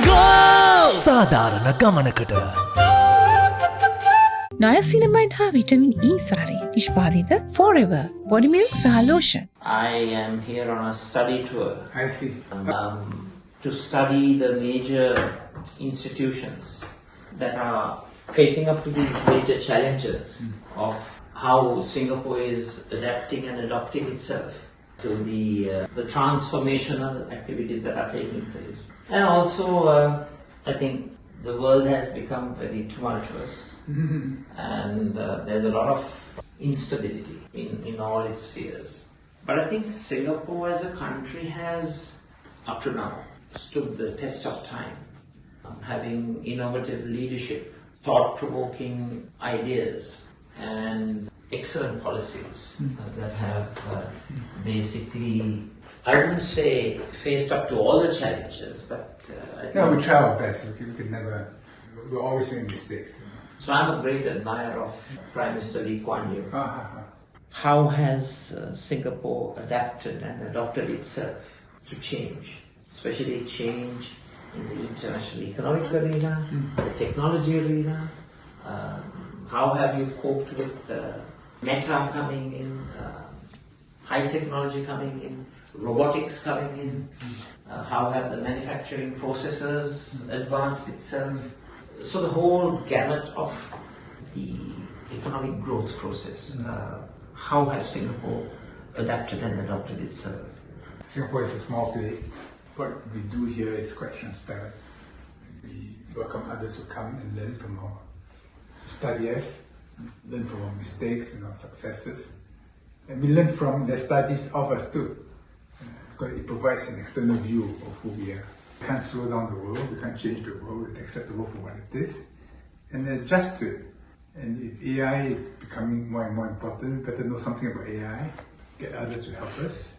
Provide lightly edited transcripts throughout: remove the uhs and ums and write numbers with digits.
go! සාධාරණ ගමනකට Niacinamide හා vitamin E සාරය නිෂ්පාදිත Forever body milk සහ lotion. I am here on a study tour. I see. To study the major institutions that are facing up to these major challenges of how Singapore is adapting and adopting itself to the transformational activities that are taking place. And also, I think the world has become very tumultuous and there's a lot of instability in all its spheres. But I think Singapore as a country has, up to now, stood the test of time, having innovative leadership, thought-provoking ideas, and excellent policies that have basically, I wouldn't say faced up to all the challenges, but I think... Yeah, we try our best. We could never, we always make mistakes. So I'm a great admirer of Prime Minister Lee Kuan Yew. How has Singapore adapted and adopted itself to change, especially change in the international economic arena, the technology arena? How have you coped with Meta coming in, high technology coming in, robotics coming in? How have the manufacturing processes advanced itself? So the whole gamut of the economic growth process, how has Singapore adapted and adopted itself? Singapore is a small place. What we do here is quite transparent. We welcome others to come and learn from our study us, learn from our mistakes and our successes. And we learn from their studies of us too, because it provides an external view of who we are. We can't slow down the world, we can't change the world, we accept the world for what it is, and adjust to it. And if AI is becoming more and more important, we better know something about AI, get others to help us,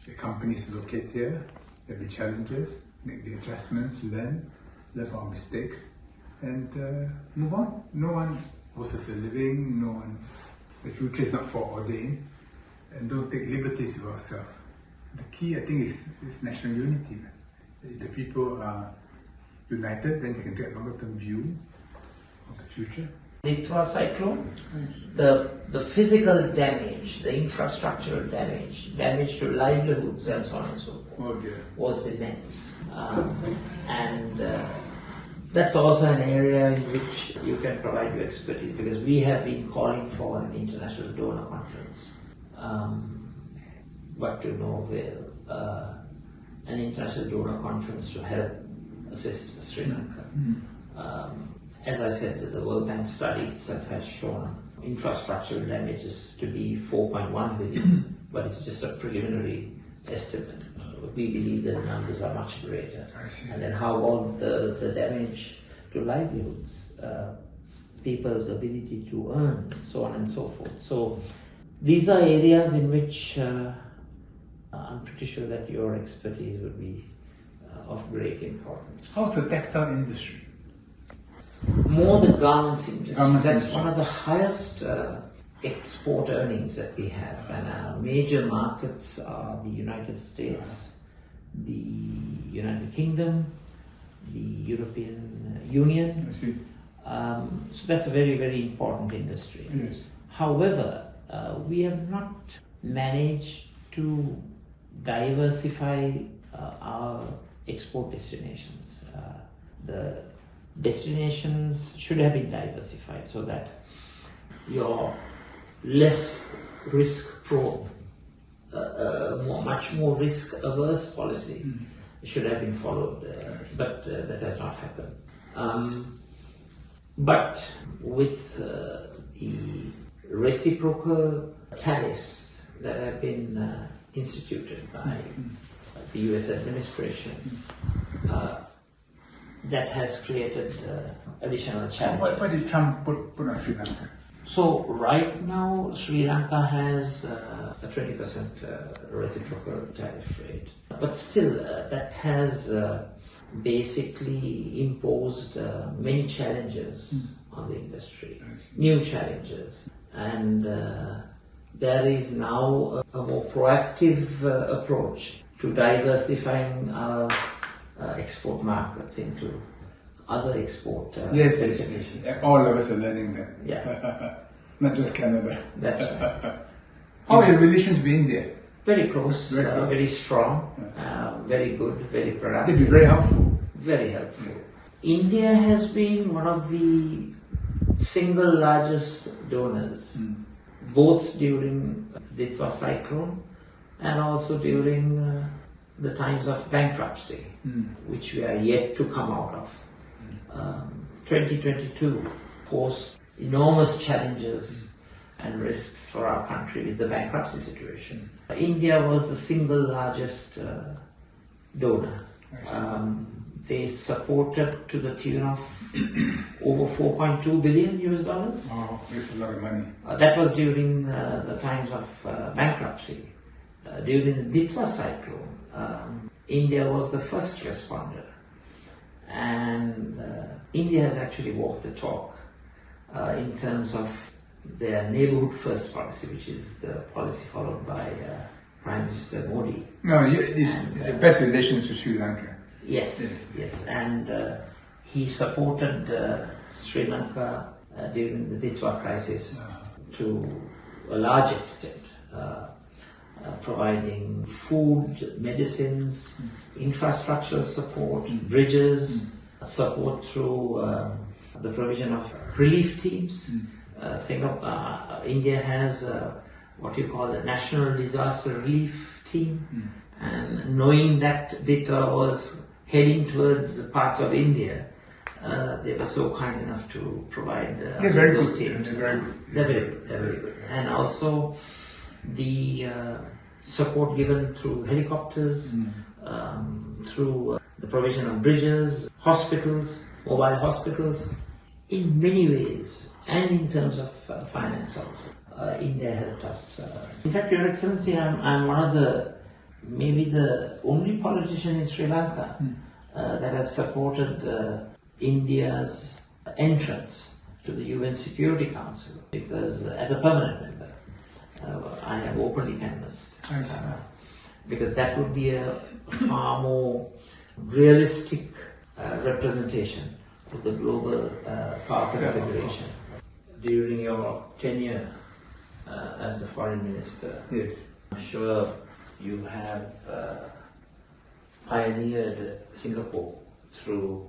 get companies to locate here, there'll be challenges, make the adjustments, learn from our mistakes, and move on. No one owes us a living, no one, the future is not foreordained, and don't take liberties with ourselves. The key, I think, is national unity. If the people are united, then they can take a longer-term view of the future. Nitra cyclone, the physical damage, the infrastructural damage to livelihoods and so on and so forth was immense. And that's also an area in which you can provide your expertise, because we have been calling for an international donor conference, but to no avail. An international donor conference to help assist Sri Lanka. As I said, the World Bank study itself has shown infrastructural damages to be 4.1 billion, but it's just a preliminary estimate. We believe the numbers are much greater. And then how about the damage to livelihoods, people's ability to earn, so on and so forth. So these are areas in which I'm pretty sure that your expertise would be of great importance. How's the textile industry? More the garments industry. That's one of the highest export earnings that we have, and our major markets are the United States, the United Kingdom, the European Union. I see. So that's a very, very important industry. Yes. However, we have not managed to diversify our export destinations. The destinations should have been diversified so that you're less risk prone, much more risk averse policy should have been followed, but that has not happened. But with the reciprocal tariffs that have been instituted by the US administration, that has created additional challenges. What did Trump put on Sri Lanka? So right now Sri Lanka has a 20% reciprocal tariff rate, but still that has basically imposed many challenges on the industry, new challenges, and there is now a more proactive approach to diversifying our export markets into other export Yes, destinations. yes. All of us are learning that. Yeah, Not just Canada. that's right. How are your relations with India? Very close, Very close. very strong, very good, very They've productive. been very helpful. Very helpful. India has been one of the single largest donors, both during the Ditwa cyclone and also during the times of bankruptcy, which we are yet to come out of. 2022 posed enormous challenges and risks for our country with the bankruptcy situation. India was the single largest donor. They supported to the tune of over 4.2 billion US dollars. Wow, that's a lot of money. That was during the times of bankruptcy. During the Ditwa cyclone, India was the first responder. And India has actually walked the talk in terms of their neighborhood first policy, which is the policy followed by Prime Minister Modi. No, this is the best relations with Sri Lanka. Yes. And he supported Sri Lanka during the Ditwa crisis to a large extent, providing food, medicines, infrastructure support, bridges, support through the provision of relief teams. India has what you call a National Disaster Relief Team, and knowing that Ditwa was heading towards parts of India, they were so kind enough to provide They're very those good. teams. They're very good. They're very good. And also the support given through helicopters, through the provision of bridges, hospitals, mobile hospitals, in many ways, and in terms of finance also. India helped us. In fact, Your Excellency, I'm one of maybe the only politician in Sri Lanka that has supported India's entrance to the UN Security Council, because as a permanent member, I have openly canvassed. Because that would be a far more realistic representation of the global power configuration. During your tenure as the foreign minister, Yes. I'm sure you have pioneered Singapore through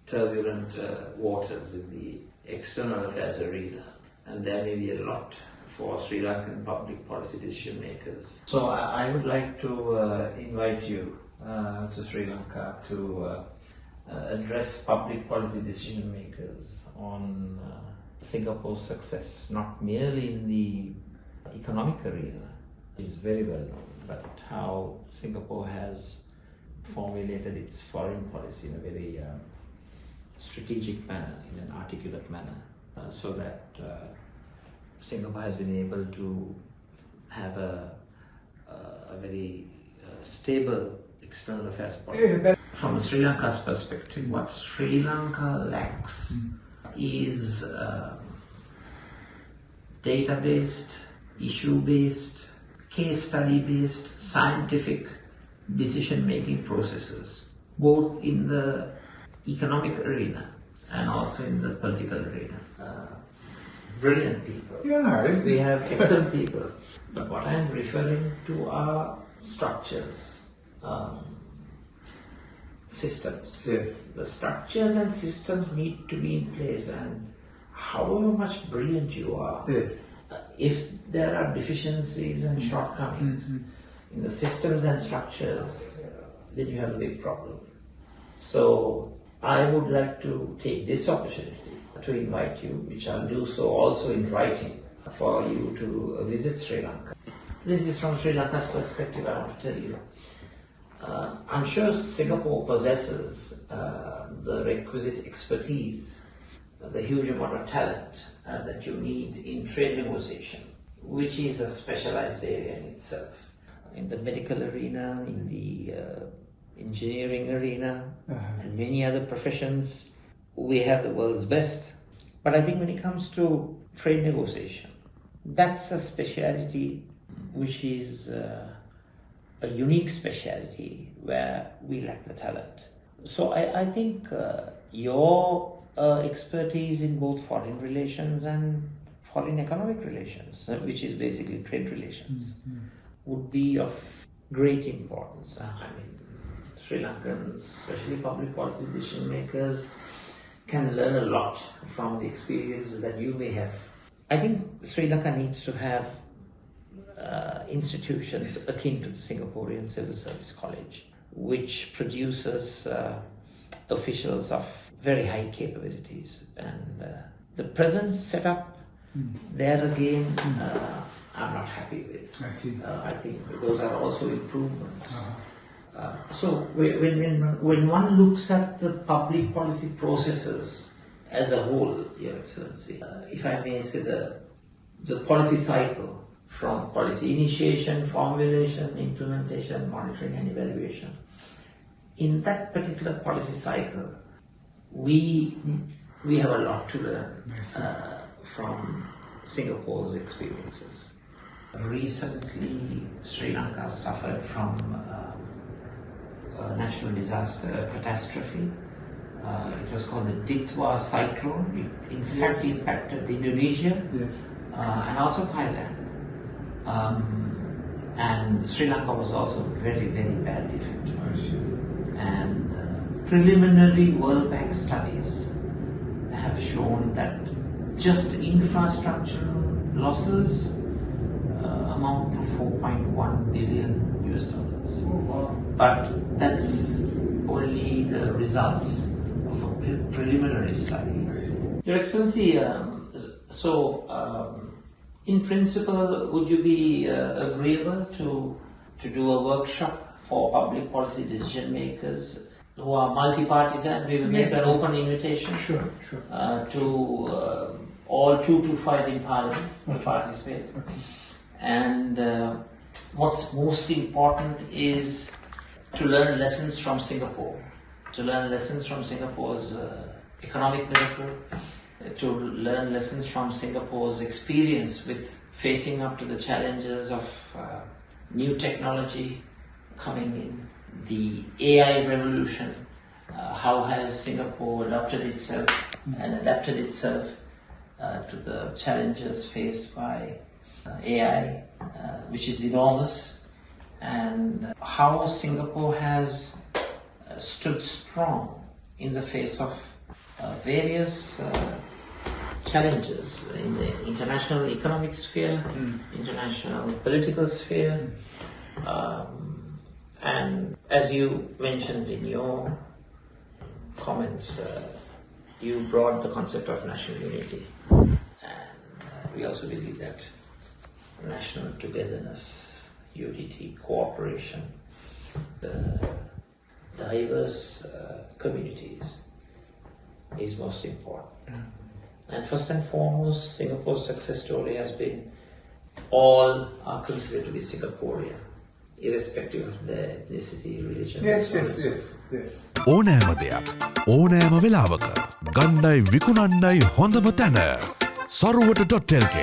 turbulent waters in the external affairs arena, and there may be a lot for Sri Lankan public policy decision makers. So I would like to invite you to Sri Lanka to address public policy decision makers on Singapore's success, not merely in the economic arena, which is very well known, but how Singapore has formulated its foreign policy in a very strategic manner, in an articulate manner, so that Singapore has been able to have a very stable external affairs policy. From Sri Lanka's perspective, what Sri Lanka lacks is data-based, issue-based, case study-based, scientific decision-making processes, both in the economic arena and also in the political arena. Brilliant people. Yeah, We have excellent people. But what I'm referring to are structures, systems. Yes. The structures and systems need to be in place, and however much brilliant you are, Yes. if there are deficiencies and shortcomings in the systems and structures, then you have a big problem. So I would like to take this opportunity to invite you, which I'll do so also in writing, for you to visit Sri Lanka. This is from Sri Lanka's perspective, I want to tell you. I'm sure Singapore possesses the requisite expertise, the huge amount of talent that you need in trade negotiation, which is a specialized area in itself. In the medical arena, in the engineering arena, and many other professions, we have the world's best. But I think when it comes to trade negotiation, that's a speciality which is a unique speciality where we lack the talent. So I think your expertise in both foreign relations and foreign economic relations, which is basically trade relations, would be of great importance. I mean, Sri Lankans, especially public policy decision makers, can learn a lot from the experiences that you may have. I think Sri Lanka needs to have institutions akin to the Singaporean Civil Service College, which produces officials of very high capabilities. And the present setup, there again, I'm not happy with. I see. I think those are also improvements. So when one looks at the public policy processes as a whole, Your Excellency, if I may say the policy cycle from policy initiation, formulation, implementation, monitoring and evaluation, in that particular policy cycle, we have a lot to learn from Singapore's experiences. Recently, Sri Lanka suffered from a natural disaster, catastrophe. It was called the Ditwa cyclone. It in fact impacted Indonesia and also Thailand. And Sri Lanka was also very, very badly affected. And preliminary World Bank studies have shown that just infrastructural losses amount to $4.1 billion US dollars. But that's only the results of a preliminary study. Your Excellency, in principle, would you be agreeable to do a workshop for public policy decision makers who are multi-partisan? We will make an open invitation to all 2 to 5 in Parliament to participate. And what's most important is to learn lessons from Singapore, to learn lessons from Singapore's economic miracle, to learn lessons from Singapore's experience with facing up to the challenges of new technology coming in, the AI revolution, how has Singapore adapted itself to the challenges faced by AI, which is enormous, and how Singapore has stood strong in the face of various challenges in the international economic sphere, international political sphere, and as you mentioned in your comments, you brought the concept of national unity, and we also believe that national togetherness, unity, cooperation, the diverse communities is most important. And first and foremost, Singapore's success story has been all are considered to be Singaporean, irrespective of their ethnicity, religion. Yes. ඕනෑම දෙයක් ඕනෑම වෙලාවක ගන්නයි විකුණන්නයි හොඳම තැන සරුවට.lk